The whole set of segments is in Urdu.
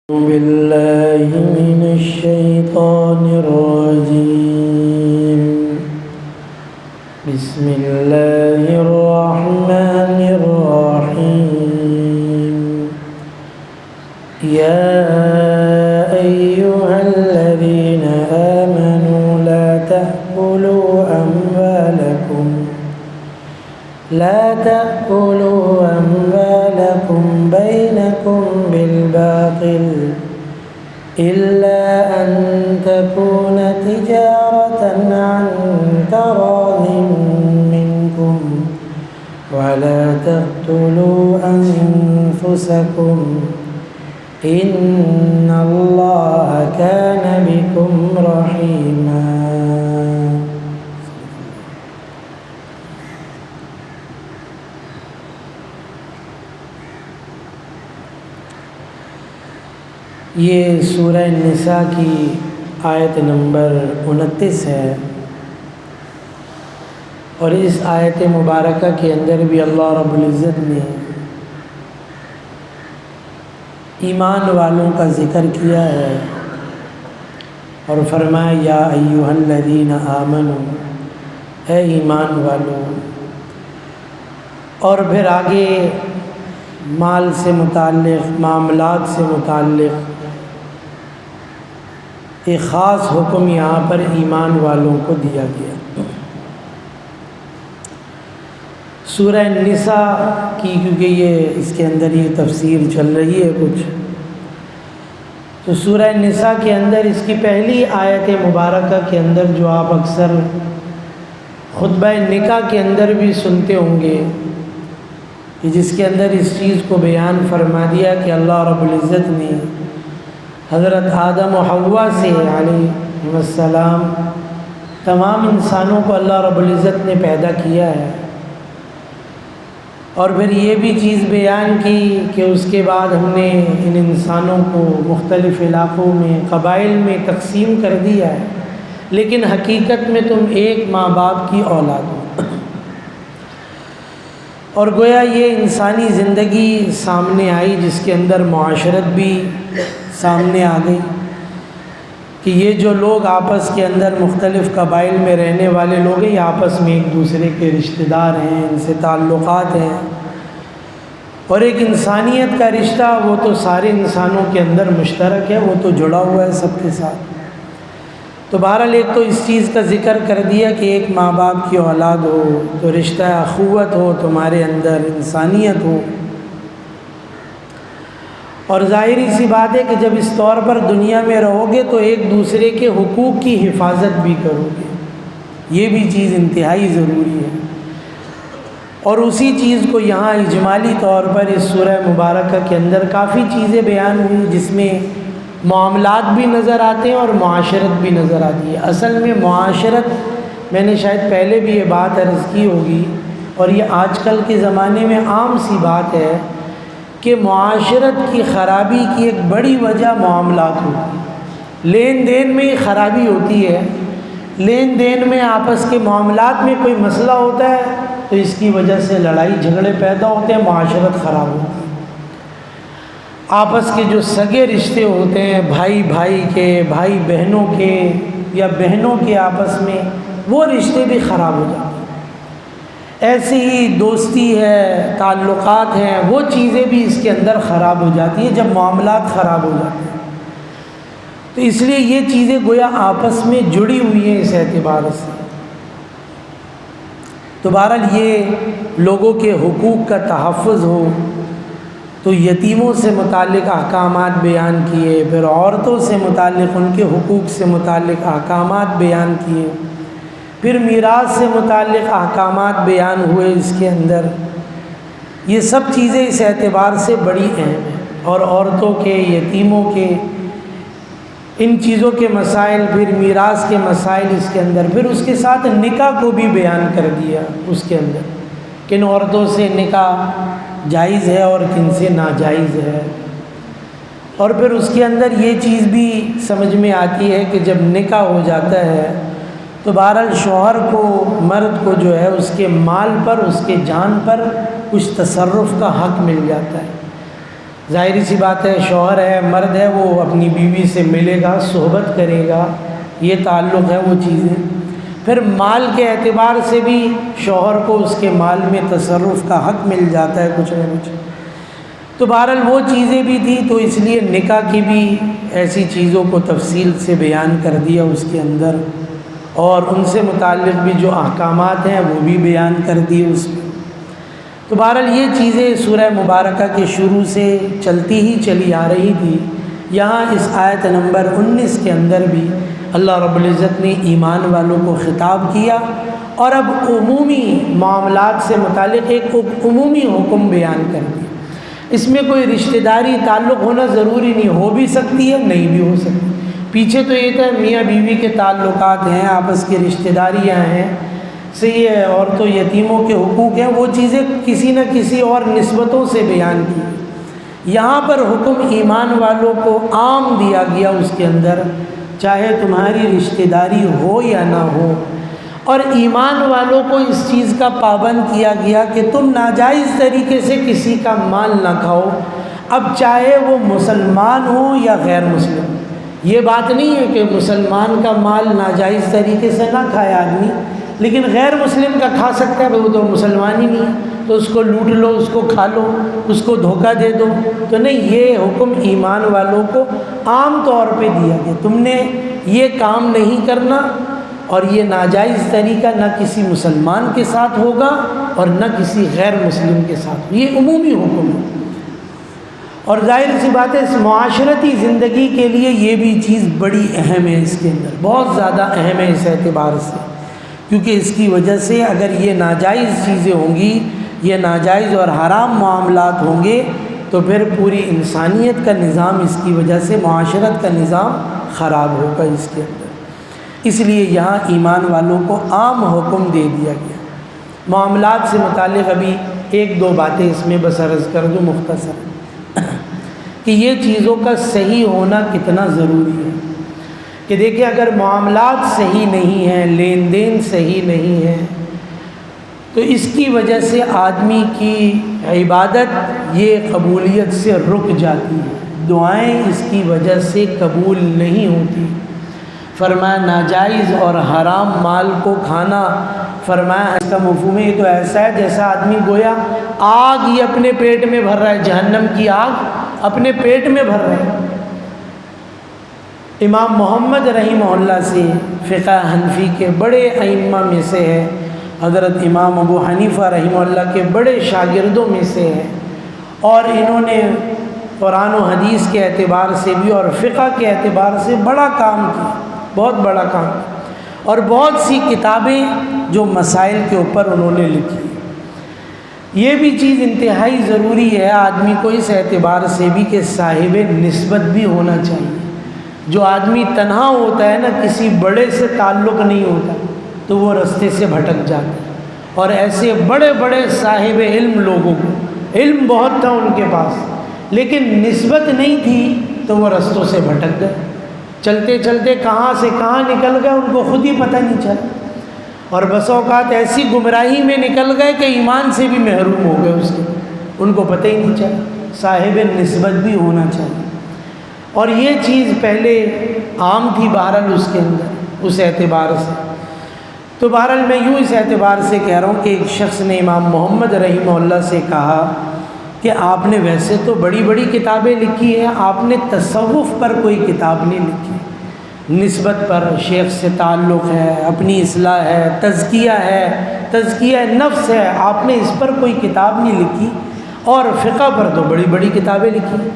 بالله من الشيطان الرجيم. بسم الله الرحمن الرحيم. يا أيها الذين آمنوا لا تأكلوا أموالكم بينكم بالباطل إلا أن تكون تجارة عن تراض منكم ولا تقتلوا أنفسكم إن الله كان بكم رحيما. یہ سورہ نساء کی آیت نمبر 29 ہے، اور اس آیت مبارکہ کے اندر بھی اللہ رب العزت نے ایمان والوں کا ذکر کیا ہے اور فرمایا یا ایھا الذین آمنوا، اے ایمان والو. اور پھر آگے مال سے متعلق، معاملات سے متعلق ایک خاص حکم یہاں پر ایمان والوں کو دیا گیا. سورہ نساء کی کیونکہ یہ اس کے اندر یہ تفسیر چل رہی ہے کچھ، تو سورہ نساء کے اندر اس کی پہلی آیت مبارکہ کے اندر جو آپ اکثر خطبہ نکاح کے اندر بھی سنتے ہوں گے، کہ جس کے اندر اس چیز کو بیان فرما دیا کہ اللہ رب العزت نے حضرت آدم و حوا سے علیہ السلام تمام انسانوں کو اللہ رب العزت نے پیدا کیا ہے، اور پھر یہ بھی چیز بیان کی کہ اس کے بعد ہم نے ان انسانوں کو مختلف علاقوں میں، قبائل میں تقسیم کر دیا ہے، لیکن حقیقت میں تم ایک ماں باپ کی اولاد ہو. اور گویا یہ انسانی زندگی سامنے آئی جس کے اندر معاشرت بھی سامنے آ گئی کہ یہ جو لوگ آپس کے اندر مختلف قبائل میں رہنے والے لوگ ہیں، یہ آپس میں ایک دوسرے کے رشتہ دار ہیں، ان سے تعلقات ہیں، اور ایک انسانیت کا رشتہ وہ تو سارے انسانوں کے اندر مشترک ہے، وہ تو جڑا ہوا ہے سب کے ساتھ. تو بہرحال ایک تو اس چیز کا ذکر کر دیا کہ ایک ماں باپ کی اولاد ہو، تو رشتہ اخوت ہو تمہارے اندر، انسانیت ہو. اور ظاہری سی بات ہے کہ جب اس طور پر دنیا میں رہو گے تو ایک دوسرے کے حقوق کی حفاظت بھی کرو گے، یہ بھی چیز انتہائی ضروری ہے. اور اسی چیز کو یہاں اجمالی طور پر اس سورہ مبارکہ کے اندر کافی چیزیں بیان ہوئی، جس میں معاملات بھی نظر آتے ہیں اور معاشرت بھی نظر آتی ہے. اصل میں معاشرت، میں نے شاید پہلے بھی یہ بات عرض کی ہوگی، اور یہ آج کل کے زمانے میں عام سی بات ہے کہ معاشرت کی خرابی کی ایک بڑی وجہ معاملات ہوتی ہے. لین دین میں ہی خرابی ہوتی ہے، لین دین میں آپس کے معاملات میں کوئی مسئلہ ہوتا ہے تو اس کی وجہ سے لڑائی جھگڑے پیدا ہوتے ہیں، معاشرت خراب ہوتی ہے. آپس کے جو سگے رشتے ہوتے ہیں، بھائی بھائی کے، بھائی بہنوں کے، یا بہنوں کے آپس میں، وہ رشتے بھی خراب ہو جاتے ہیں. ایسے ہی دوستی ہے، تعلقات ہیں، وہ چیزیں بھی اس کے اندر خراب ہو جاتی ہیں جب معاملات خراب ہو جاتے ہیں. تو اس لیے یہ چیزیں گویا آپس میں جڑی ہوئی ہیں اس اعتبار سے. تو بہرحال یہ لوگوں کے حقوق کا تحفظ ہو، تو یتیموں سے متعلق احکامات بیان کیے، پھر عورتوں سے متعلق ان کے حقوق سے متعلق احکامات بیان کیے، پھر میراث سے متعلق احکامات بیان ہوئے اس کے اندر. یہ سب چیزیں اس اعتبار سے بڑی اہم ہیں، اور عورتوں کے، یتیموں کے، ان چیزوں کے مسائل، پھر میراث کے مسائل اس کے اندر، پھر اس کے ساتھ نکاح کو بھی بیان کر دیا اس کے اندر، کن عورتوں سے نکاح جائز ہے اور کن سے ناجائز ہے. اور پھر اس کے اندر یہ چیز بھی سمجھ میں آتی ہے کہ جب نکاح ہو جاتا ہے تو بہرحال شوہر کو، مرد کو جو ہے اس کے مال پر، اس کے جان پر کچھ تصرف کا حق مل جاتا ہے. ظاہری سی بات ہے، شوہر ہے، مرد ہے، وہ اپنی بیوی سے ملے گا، صحبت کرے گا، یہ تعلق ہے وہ چیزیں۔ پھر مال کے اعتبار سے بھی شوہر کو اس کے مال میں تصرف کا حق مل جاتا ہے کچھ نہ کچھ۔ تو بہرحال وہ چیزیں بھی تھیں، تو اس لیے نکاح کی بھی ایسی چیزوں کو تفصیل سے بیان کر دیا اس کے اندر، اور ان سے متعلق بھی جو احکامات ہیں وہ بھی بیان کر دیے اس میں۔ تو بہرحال یہ چیزیں سورہ مبارکہ کے شروع سے چلتی ہی چلی آ رہی تھی۔ یہاں اس آیت نمبر 19 کے اندر بھی اللہ رب العزت نے ایمان والوں کو خطاب کیا، اور اب عمومی معاملات سے متعلق ایک عمومی حکم بیان کر دیا۔ اس میں کوئی رشتہ داری تعلق ہونا ضروری نہیں، ہو بھی سکتی ہے، نہیں بھی ہو سکتی۔ پیچھے تو یہ تھا میاں بیوی کے تعلقات ہیں، آپس کی رشتہ داریاں ہیں، صحیح ہے، اور تو یتیموں کے حقوق ہیں، وہ چیزیں کسی نہ کسی اور نسبتوں سے بیان کی۔ یہاں پر حکم ایمان والوں کو عام دیا گیا اس کے اندر، چاہے تمہاری رشتہ داری ہو یا نہ ہو، اور ایمان والوں کو اس چیز کا پابند کیا گیا کہ تم ناجائز طریقے سے کسی کا مال نہ کھاؤ، اب چاہے وہ مسلمان ہو یا غیر مسلم۔ یہ بات نہیں ہے کہ مسلمان کا مال ناجائز طریقے سے نہ کھائے آدمی، لیکن غیر مسلم کا کھا سکتا ہے، وہ تو مسلمان ہی نہیں ہے، تو اس کو لوٹ لو، اس کو کھا لو، اس کو دھوکہ دے دو۔ تو نہیں، یہ حکم ایمان والوں کو عام طور پہ دیا گیا، تم نے یہ کام نہیں کرنا، اور یہ ناجائز طریقہ نہ کسی مسلمان کے ساتھ ہوگا اور نہ کسی غیر مسلم کے ساتھ، یہ عمومی حکم ہے۔ اور ظاہر سی بات ہے، اس معاشرتی زندگی کے لیے یہ بھی چیز بڑی اہم ہے، اس کے اندر بہت زیادہ اہم ہے اس اعتبار سے، کیونکہ اس کی وجہ سے اگر یہ ناجائز چیزیں ہوں گی، یہ ناجائز اور حرام معاملات ہوں گے، تو پھر پوری انسانیت کا نظام اس کی وجہ سے، معاشرت کا نظام خراب ہوگا اس کے اندر۔ اس لیے یہاں ایمان والوں کو عام حکم دے دیا گیا۔ معاملات سے متعلق ابھی ایک دو باتیں اس میں بس عرض کر دوں مختصر، کہ یہ چیزوں کا صحیح ہونا کتنا ضروری ہے۔ کہ دیکھیں، اگر معاملات صحیح نہیں ہیں، لین دین صحیح نہیں ہے، تو اس کی وجہ سے آدمی کی عبادت یہ قبولیت سے رک جاتی ہے، دعائیں اس کی وجہ سے قبول نہیں ہوتی۔ فرمایا ناجائز اور حرام مال کو کھانا، فرمایا اس کا مفہوم یہ تو ایسا ہے جیسا آدمی گویا آگ ہی اپنے پیٹ میں بھر رہا ہے، جہنم کی آگ اپنے پیٹ میں بھر رہا ہے۔ امام محمد رحمہ اللہ سے، فقہ حنفی کے بڑے ائمہ میں سے ہے، حضرت امام ابو حنیفہ رحمہ اللہ کے بڑے شاگردوں میں سے ہے، اور انہوں نے قرآن و حدیث کے اعتبار سے بھی اور فقہ کے اعتبار سے بڑا کام کیا، بہت بڑا کام کیا، اور بہت سی کتابیں جو مسائل کے اوپر انہوں نے لکھی۔ یہ بھی چیز انتہائی ضروری ہے آدمی کو اس اعتبار سے بھی کہ صاحب نسبت بھی ہونا چاہیے۔ جو آدمی تنہا ہوتا ہے نا، کسی بڑے سے تعلق نہیں ہوتا، تو وہ رستے سے بھٹک جاتا ہے، اور ایسے بڑے بڑے صاحب علم لوگوں کو علم بہت تھا ان کے پاس، لیکن نسبت نہیں تھی، تو وہ رستوں سے بھٹک گئے، چلتے چلتے کہاں سے کہاں نکل گئے ان کو خود ہی پتہ نہیں چلا، اور بس اوقات ایسی گمراہی میں نکل گئے کہ ایمان سے بھی محروم ہو گئے، اس کے ان کو پتہ ہی نہیں چلا۔ صاحب نسبت بھی ہونا چاہیے، اور یہ چیز پہلے عام تھی بہرحال اس کے اندر، اس اعتبار سے۔ تو بہرحال میں یوں اس اعتبار سے کہہ رہا ہوں کہ ایک شخص نے امام محمد رحمہ اللہ سے کہا کہ آپ نے ویسے تو بڑی بڑی کتابیں لکھی ہیں، آپ نے تصوف پر کوئی کتاب نہیں لکھی، نسبت پر، شیخ سے تعلق ہے، اپنی اصلاح ہے، تزکیہ نفس ہے، آپ نے اس پر کوئی کتاب نہیں لکھی، اور فقہ پر تو بڑی بڑی کتابیں لکھی۔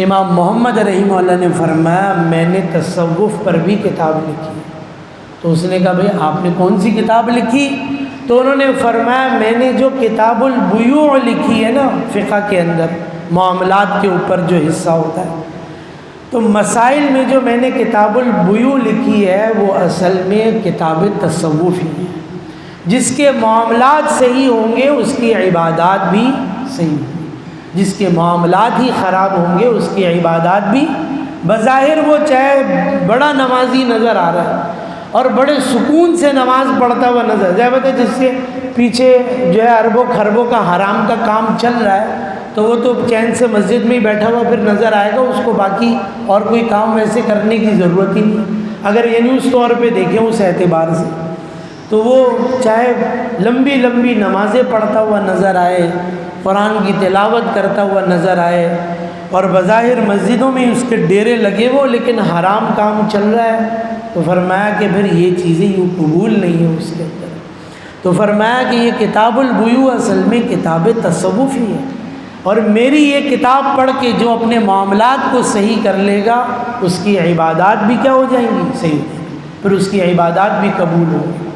امام محمد رحمہ اللہ نے فرمایا میں نے تصوف پر بھی کتاب لکھی۔ تو اس نے کہا بھئی آپ نے کون سی کتاب لکھی؟ تو انہوں نے فرمایا میں نے جو کتاب البیوع لکھی ہے نا، فقہ کے اندر معاملات کے اوپر جو حصہ ہوتا ہے، تو مسائل میں جو میں نے کتاب البیوع لکھی ہے وہ اصل میں کتاب تصوف ہی ہے۔ جس کے معاملات صحیح ہوں گے اس کی عبادات بھی صحیح ہوں گی، جس کے معاملات ہی خراب ہوں گے اس کی عبادات بھی، بظاہر وہ چاہے بڑا نمازی نظر آ رہا ہے اور بڑے سکون سے نماز پڑھتا ہوا نظر، ظاہر ہے جس کے پیچھے جو ہے اربوں خربوں کا حرام کا کام چل رہا ہے، تو تو وہ تو چین سے مسجد میں ہی بیٹھا ہوا پھر نظر آئے گا، اس کو باقی اور کوئی کام ویسے کرنے کی ضرورت ہی نہیں۔ اگر یعنی اس طور پہ دیکھیں اس اعتبار سے تو وہ چاہے لمبی لمبی نمازیں پڑھتا ہوا نظر آئے، قرآن کی تلاوت کرتا ہوا نظر آئے، اور بظاہر مسجدوں میں اس کے ڈیرے لگے وہ، لیکن حرام کام چل رہا ہے، تو فرمایا کہ پھر یہ چیزیں یوں قبول نہیں ہیں اس کے اندر۔ تو فرمایا کہ یہ کتاب البیوع اصل میں کتاب تصوف ہی ہے، اور میری یہ کتاب پڑھ کے جو اپنے معاملات کو صحیح کر لے گا اس کی عبادات بھی کیا ہو جائیں گی؟ صحیح ہو جائیں گی، پھر اس کی عبادات بھی قبول ہوں گی۔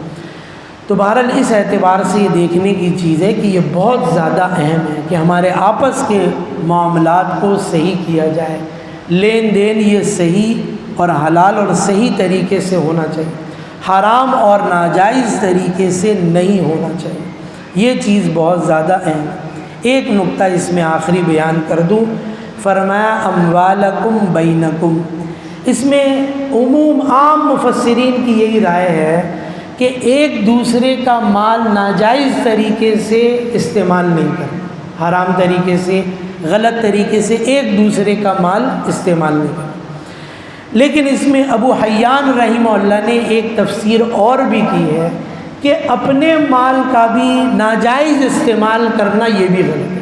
تو بہرحال اس اعتبار سے یہ دیکھنے کی چیز ہے کہ یہ بہت زیادہ اہم ہے کہ ہمارے آپس کے معاملات کو صحیح کیا جائے، لین دین یہ صحیح اور حلال اور صحیح طریقے سے ہونا چاہیے، حرام اور ناجائز طریقے سے نہیں ہونا چاہیے، یہ چیز بہت زیادہ اہم ہے۔ ایک نقطہ اس میں آخری بیان کر دوں، فرمایا اموالکم بینکم، اس میں عام مفسرین کی یہی رائے ہے کہ ایک دوسرے کا مال ناجائز طریقے سے استعمال نہیں کرنا، حرام طریقے سے غلط طریقے سے ایک دوسرے کا مال استعمال نہیں کرنا۔ لیکن اس میں ابو حیان رحمہ اللہ نے ایک تفسیر اور بھی کی ہے کہ اپنے مال کا بھی ناجائز استعمال کرنا یہ بھی غلط ہے۔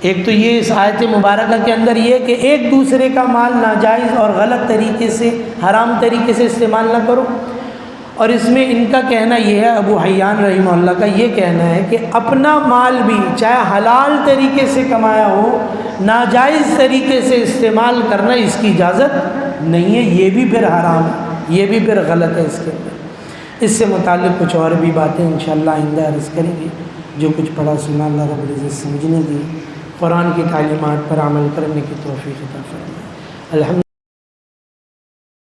ایک تو یہ اس آیت مبارکہ کے اندر یہ کہ ایک دوسرے کا مال ناجائز اور غلط طریقے سے حرام طریقے سے استعمال نہ کرو، اور اس میں ان کا کہنا یہ ہے، ابو حیان رحمہ اللہ کا یہ کہنا ہے کہ اپنا مال بھی چاہے حلال طریقے سے کمایا ہو، ناجائز طریقے سے استعمال کرنا اس کی اجازت نہیں ہے، یہ بھی پھر حرام ہے، یہ بھی پھر غلط ہے اس کے اندر۔ اس سے متعلق کچھ اور بھی باتیں انشاءاللہ آئندہ عرض کریں گے۔ جو کچھ پڑھا سنا اللہ رب العزت سمجھنے دی، قرآن کی تعلیمات پر عمل کرنے کی توفیق عطا فرمائے۔ الحمد